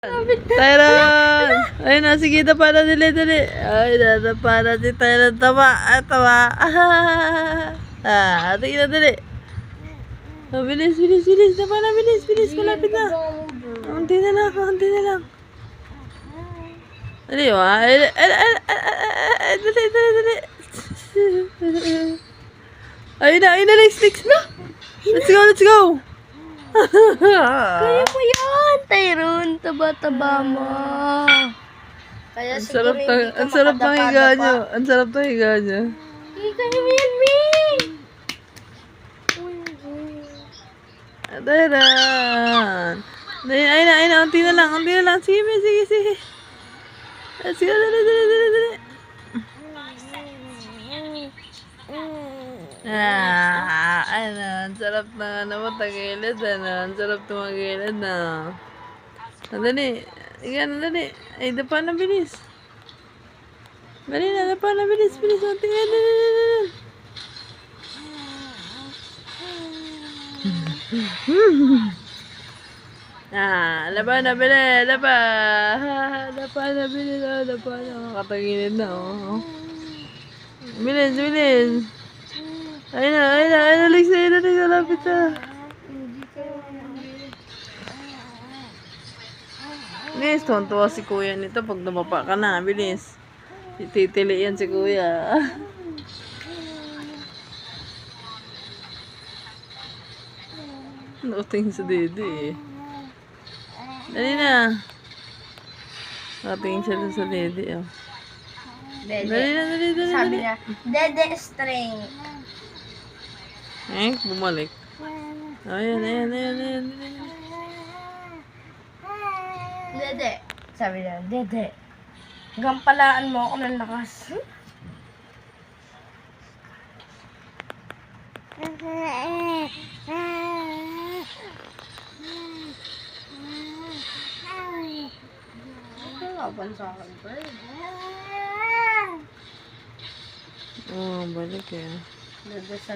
Tyron! Ayun na, sige, tapa na, dali. Ay, natapa na si Tyron. Tama. Tingin na, dali. Oh, bilis. Tapa na, bilis. Malapit na. Unti na lang. Dali, dali. Ayun na, next na. Let's go. Kaya mo yan, Tyron. Taba-taba mo. Kaya siguro hindi ka Ang sarap ng higa niyo. Kaya mo yan, May. Taran! Ayun na, unti na lang. Sige. Let's go, dali. Ang sarap na matagilid, ang sarap tumagilid na. Dali. Ay, dapa na, bilis. Dali na, dapa na, bilis. Unti na, dali. Laba na, bilis. Laba na, bilis. Laba na, makatagilid na, oh. Bilis. Ayun na, Alex, lapit na. Bilis, tuwan-tuwa si kuya nito pag dumapa ka na, bilis. Titili yan si kuya. Nakatingin sa dede eh. Dali na. Nakatingin siya dun sa dede, oh. Dali. Sabi niya, Dede string. Bumalik. Ayan. Dede. Sabi niya, Dede. Gampalaan mo ako ng lakas. Laban sa akin, bird. Balik eh. Dede sa